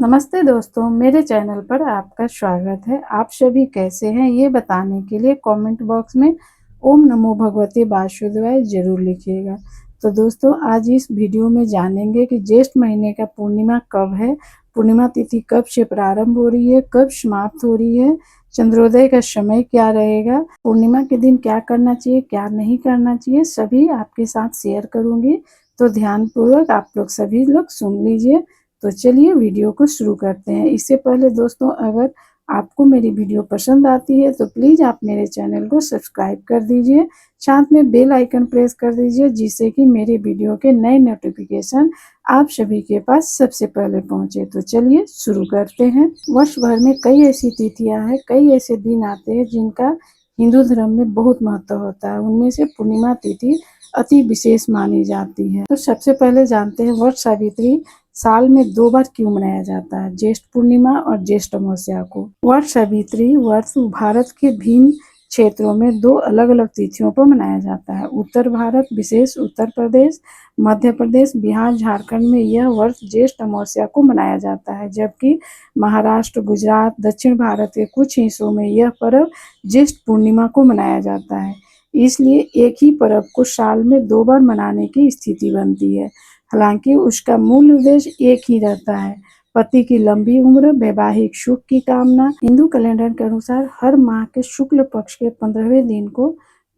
नमस्ते दोस्तों, मेरे चैनल पर आपका स्वागत है। आप सभी कैसे हैं ये बताने के लिए कमेंट बॉक्स में ओम नमो भगवते वासुदेवाय जरूर लिखिएगा। तो दोस्तों, आज इस वीडियो में जानेंगे कि ज्येष्ठ महीने का पूर्णिमा कब है, पूर्णिमा तिथि कब से प्रारंभ हो रही है, कब समाप्त हो रही है, चंद्रोदय का समय क्या रहेगा, पूर्णिमा के दिन क्या करना चाहिए, क्या नहीं करना चाहिए, सभी आपके साथ शेयर करूंगी। तो ध्यानपूर्वक आप लोग सभी लोग सुन लीजिए। तो चलिए वीडियो को शुरू करते हैं। इससे पहले दोस्तों, अगर आपको मेरी वीडियो पसंद आती है तो प्लीज़ आप मेरे चैनल को सब्सक्राइब कर दीजिए, साथ में बेल आइकन प्रेस कर दीजिए, जिससे कि मेरे वीडियो के नए नोटिफिकेशन आप सभी के पास सबसे पहले पहुंचे। तो चलिए शुरू करते हैं। वर्ष भर में कई ऐसी तिथियां हैं, कई ऐसे दिन आते हैं जिनका हिंदू धर्म में बहुत महत्व होता है। उनमें से पूर्णिमा तिथि अति विशेष मानी जाती है। तो सबसे पहले जानते हैं वट सावित्री साल में 2 बार क्यों मनाया जाता है, ज्येष्ठ पूर्णिमा और ज्येष्ठ अमावस्या को। वट सावित्री व्रत भारत के भिन्न क्षेत्रों में 2 अलग अलग तिथियों पर मनाया जाता है। उत्तर भारत विशेष उत्तर प्रदेश, मध्य प्रदेश, बिहार, झारखंड में यह व्रत ज्येष्ठ अमावस्या को मनाया जाता है, जबकि महाराष्ट्र, गुजरात, दक्षिण भारत के कुछ हिस्सों में यह पर्व ज्येष्ठ पूर्णिमा को मनाया जाता है। इसलिए एक ही पर्व को साल में 2 बार मनाने की स्थिति बनती है। हालांकि उसका मूल उद्देश्य एक ही रहता है, पति की लंबी उम्र, वैवाहिक सुख की कामना। हिंदू कैलेंडर के अनुसार हर माह के शुक्ल पक्ष के 15वें दिन को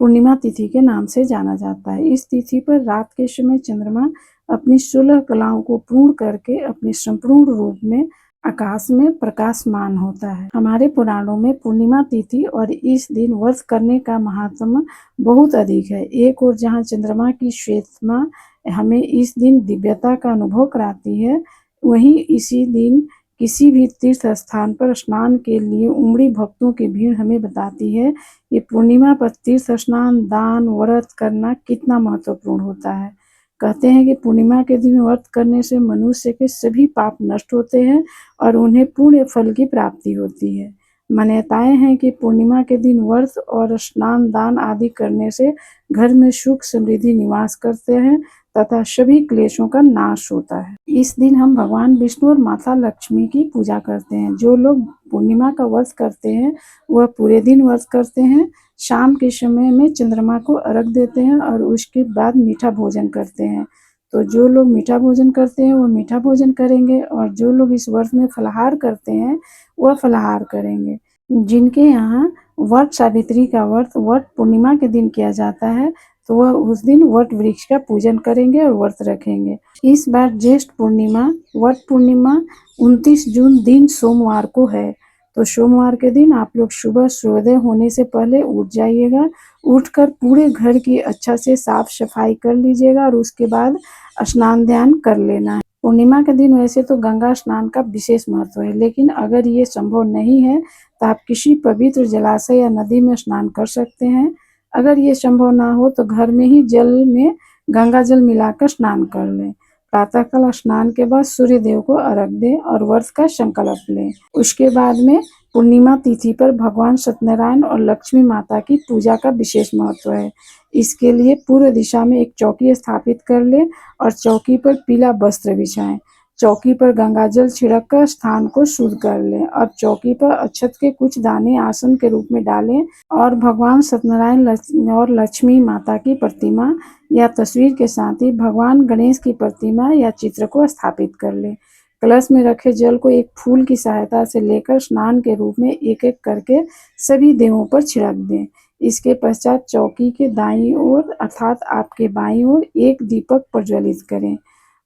पूर्णिमा तिथि के नाम से जाना जाता है। इस तिथि पर रात के समय चंद्रमा अपनी 16 कलाओं को पूर्ण करके अपने संपूर्ण रूप में आकाश में प्रकाशमान होता है। हमारे पुराणों में पूर्णिमा तिथि और इस दिन व्रत करने का महात्म्य बहुत अधिक है। एक और जहाँ चंद्रमा की श्वेतमा हमें इस दिन दिव्यता का अनुभव कराती है, वहीं इसी दिन किसी भी तीर्थ स्थान पर स्नान के लिए उमड़ी भक्तों की भीड़ हमें बताती है कि पूर्णिमा पर तीर्थ स्नान, दान, व्रत करना कितना महत्वपूर्ण होता है। कहते हैं कि पूर्णिमा के दिन व्रत करने से मनुष्य के सभी पाप नष्ट होते हैं और उन्हें पुण्य फल की प्राप्ति होती है। मान्यताएं हैं कि पूर्णिमा के दिन व्रत और स्नान, दान आदि करने से घर में सुख समृद्धि निवास करते हैं तथा सभी क्लेशों का नाश होता है। इस दिन हम भगवान विष्णु और माता लक्ष्मी की पूजा करते हैं। जो लोग पूर्णिमा का व्रत करते हैं वह पूरे दिन व्रत करते हैं, शाम के समय में चंद्रमा को अर्घ देते हैं और उसके बाद मीठा भोजन करते हैं। तो जो लोग मीठा भोजन करते हैं वो मीठा भोजन करेंगे और जो लोग इस व्रत में फलाहार करते हैं वह फलाहार करेंगे। जिनके यहाँ वट सावित्री का व्रत वट पूर्णिमा के दिन किया जाता है तो वह उस दिन वट वृक्ष का पूजन करेंगे और व्रत रखेंगे। इस बार ज्येष्ठ पूर्णिमा वट पूर्णिमा 29 जून दिन सोमवार को है। तो सोमवार के दिन आप लोग सुबह सूर्योदय होने से पहले उठ जाइएगा। उठकर पूरे घर की अच्छा से साफ सफाई कर लीजिएगा और उसके बाद स्नान ध्यान कर लेना है। पूर्णिमा के दिन वैसे तो गंगा स्नान का विशेष महत्व है, लेकिन अगर ये संभव नहीं है तो आप किसी पवित्र जलाशय या नदी में स्नान कर सकते हैं। अगर ये संभव ना हो तो घर में ही जल में गंगा जल मिलाकर स्नान कर लें। प्रातःकाल स्नान के बाद सूर्य देव को अर्घ दें और व्रत का संकल्प लें। उसके बाद में पूर्णिमा तिथि पर भगवान सत्यनारायण और लक्ष्मी माता की पूजा का विशेष महत्व है। इसके लिए पूर्व दिशा में एक चौकी स्थापित कर लें और चौकी पर पीला वस्त्र बिछाएं। चौकी पर गंगा जल छिड़क कर स्थान को शुद्ध कर लें। अब चौकी पर अक्षत के कुछ दाने आसन के रूप में डालें और भगवान सत्यनारायण और लक्ष्मी माता की प्रतिमा या तस्वीर के साथ ही भगवान गणेश की प्रतिमा या चित्र को स्थापित कर लें। कलश में रखे जल को एक फूल की सहायता से लेकर स्नान के रूप में एक एक करके सभी देवों पर छिड़क दें। इसके पश्चात चौकी के दाईं ओर अर्थात आपके बाईं ओर एक दीपक प्रज्वलित करें।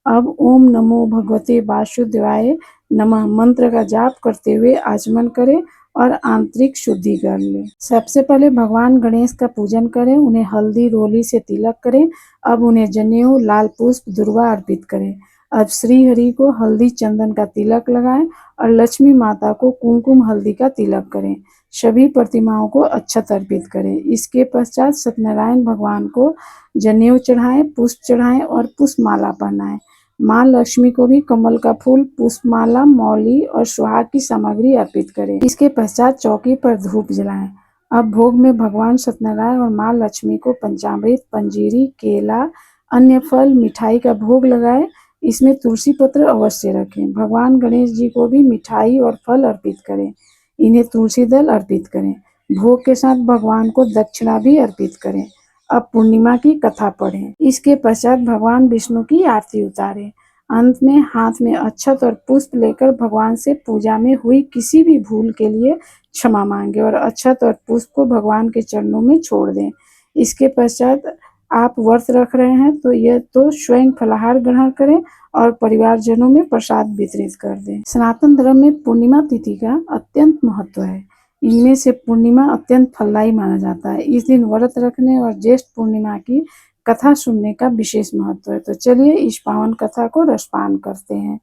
अब ओम नमो भगवते वासुदेवाय नमः मंत्र का जाप करते हुए आचमन करें और आंतरिक शुद्धि कर लें। सबसे पहले भगवान गणेश का पूजन करें, उन्हें हल्दी रोली से तिलक करें। अब उन्हें जनेऊ, लाल पुष्प, दुर्वा अर्पित करें। अब श्री हरि को हल्दी चंदन का तिलक लगाएं और लक्ष्मी माता को कुमकुम हल्दी का तिलक करें। सभी प्रतिमाओं को अक्षत अर्पित करें। इसके पश्चात सत्यनारायण भगवान को जनेऊ चढ़ाएं, पुष्प चढ़ाएं और पुष्पमाला पहनाएं। माँ लक्ष्मी को भी कमल का फूल, पुष्पमाला, मौली और सुहाग की सामग्री अर्पित करें। इसके पश्चात चौकी पर धूप जलाएं। अब भोग में भगवान सत्यनारायण और माँ लक्ष्मी को पंचामृत, पंजीरी, केला, अन्य फल, मिठाई का भोग लगाएं। इसमें तुलसी पत्र अवश्य रखें। भगवान गणेश जी को भी मिठाई और फल अर्पित करें। इन्हें तुलसी दल अर्पित करें। भोग के साथ भगवान को दक्षिणा भी अर्पित करें। अब पूर्णिमा की कथा पढ़ें। इसके पश्चात भगवान विष्णु की आरती उतारें। अंत में हाथ में अक्षत और पुष्प लेकर भगवान से पूजा में हुई किसी भी भूल के लिए क्षमा मांगे और अक्षत और पुष्प को भगवान के चरणों में छोड़ दें। इसके पश्चात आप व्रत रख रहे हैं तो स्वयं फलाहार ग्रहण करें और परिवारजनों में प्रसाद वितरित कर दें। सनातन धर्म में पूर्णिमा तिथि का अत्यंत महत्व है। इनमें से पूर्णिमा अत्यंत फलदायी माना जाता है। इस दिन व्रत रखने और ज्येष्ठ पूर्णिमा की कथा सुनने का विशेष महत्व है। तो चलिए इस पावन कथा को रसपान करते हैं।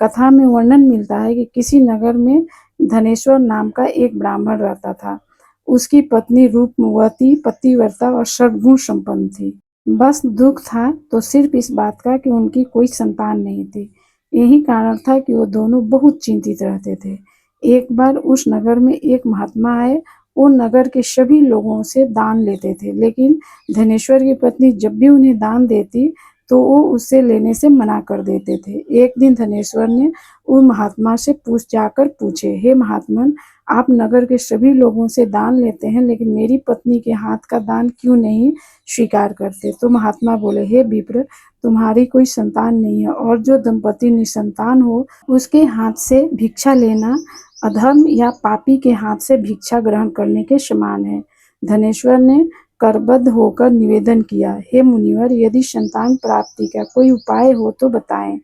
कथा में वर्णन मिलता है कि किसी नगर में धनेश्वर नाम का एक ब्राह्मण रहता था। उसकी पत्नी रूपवती, पतिव्रता और सद्गुण संपन्न थी। बस दुख था तो सिर्फ इस बात का कि उनकी कोई संतान नहीं थी। यही कारण था कि वो दोनों बहुत चिंतित रहते थे। एक बार उस नगर में एक महात्मा आए। वो नगर के सभी लोगों से दान लेते थे, लेकिन धनेश्वर की पत्नी जब भी उन्हें दान देती तो वो उससे लेने से मना कर देते थे। एक दिन धनेश्वर ने उस महात्मा से जाकर पूछे, हे महात्मन, आप नगर के सभी लोगों से दान लेते हैं, लेकिन मेरी पत्नी के हाथ का दान क्यों नहीं स्वीकार करते? तो महात्मा बोले, हे विप्र, तुम्हारी कोई संतान नहीं है और जो दंपति निसंतान हो उसके हाथ से भिक्षा लेना अधर्म या पापी के हाथ से भिक्षा ग्रहण करने के समान है। धनेश्वर ने करबद्ध होकर निवेदन किया, हे मुनिवर, यदि संतान प्राप्ति का कोई उपाय हो तो बताएं।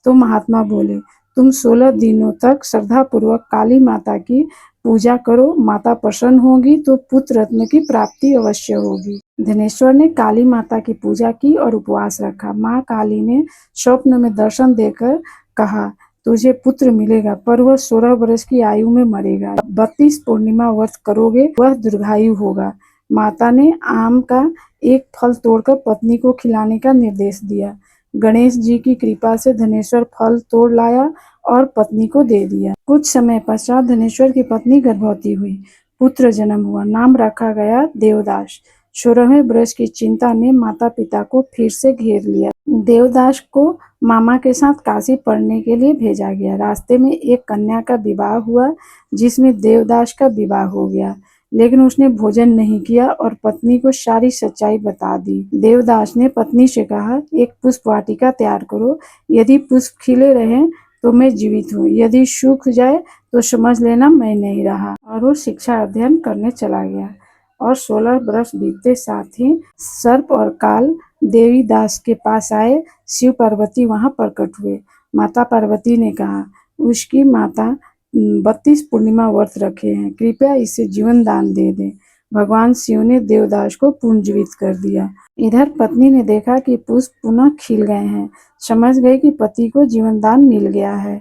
तो महात्मा बोले, तुम 16 दिनों तक श्रद्धा पूर्वक काली माता की पूजा करो। माता प्रसन्न होगी तो पुत्र रत्न की प्राप्ति अवश्य होगी। धनेश्वर ने काली माता की पूजा की और उपवास रखा। माँ काली ने स्वप्न में दर्शन देकर कहा, तुझे पुत्र मिलेगा, पर वह 16 वर्ष की आयु में मरेगा। 32 पूर्णिमा व्रत करोगे, वह दीर्घायु होगा। माता ने आम का एक फल तोड़कर पत्नी को खिलाने का निर्देश दिया। गणेश जी की कृपा से धनेश्वर फल तोड़ लाया और पत्नी को दे दिया। कुछ समय पश्चात धनेश्वर की पत्नी गर्भवती हुई। पुत्र जन्म हुआ। नाम रखा गया देवदास। 16वें वर्ष की चिंता ने माता पिता को फिर से घेर लिया। देवदास को मामा के साथ काशी पढ़ने के लिए भेजा गया। रास्ते में एक कन्या का विवाह हुआ, जिसमें देवदास का विवाह हो गया, लेकिन उसने भोजन नहीं किया और पत्नी को सारी सच्चाई बता दी। देवदास ने पत्नी से कहा, एक पुष्प वाटिका तैयार करो। यदि पुष्प खिले रहे तो मैं जीवित हूँ, यदि सूख जाए तो समझ लेना मैं नहीं रहा। और वो शिक्षा अध्ययन करने चला गया। और 16 वर्ष बीतते साथ ही सर्प और काल देवीदास के पास आए। शिव पार्वती वहां प्रकट हुए। माता पार्वती ने कहा, उसकी माता 32 पूर्णिमा व्रत रखे हैं, कृपया इसे जीवन दान दे दें। भगवान शिव ने देवदास को पुनर्जीवित कर दिया। इधर पत्नी ने देखा कि पुष्प पुनः खिल गए हैं। समझ गई कि पति को जीवन दान मिल गया है।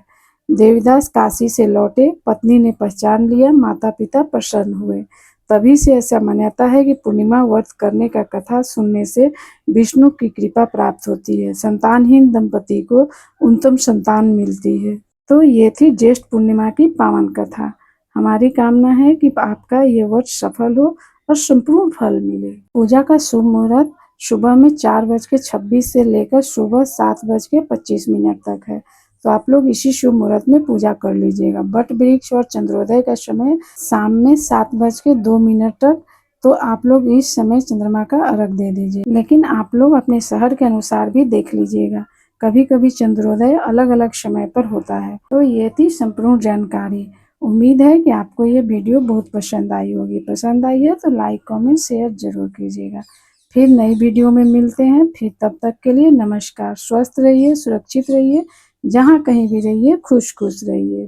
देवदास काशी से लौटे। पत्नी ने पहचान लिया। माता पिता प्रसन्न हुए। तभी से ऐसा मान्यता है कि पूर्णिमा व्रत करने का कथा सुनने से विष्णु की कृपा प्राप्त होती है। संतानहीन दंपति को उत्तम संतान मिलती है। तो ये थी ज्येष्ठ पूर्णिमा की पावन कथा। हमारी कामना है कि आपका ये व्रत सफल हो और संपूर्ण फल मिले। पूजा का शुभ मुहूर्त सुबह में 4:26 से लेकर सुबह 7:25 तक है। तो आप लोग इसी शुभ मुहूर्त में पूजा कर लीजिएगा। वट वृक्ष और चंद्रोदय का समय शाम में 7:02 तक। तो आप लोग इस समय चंद्रमा का अर्घ दे दीजिए, लेकिन आप लोग अपने शहर के अनुसार भी देख लीजिएगा। कभी कभी चंद्रोदय अलग अलग समय पर होता है। तो ये थी संपूर्ण जानकारी। उम्मीद है कि आपको ये वीडियो बहुत पसंद आई होगी। पसंद आई है तो लाइक, कमेंट, शेयर जरूर कीजिएगा। फिर नई वीडियो में मिलते हैं। फिर तब तक के लिए नमस्कार। स्वस्थ रहिए, सुरक्षित रहिए, जहाँ कहीं भी रहिए खुश खुश रहिए।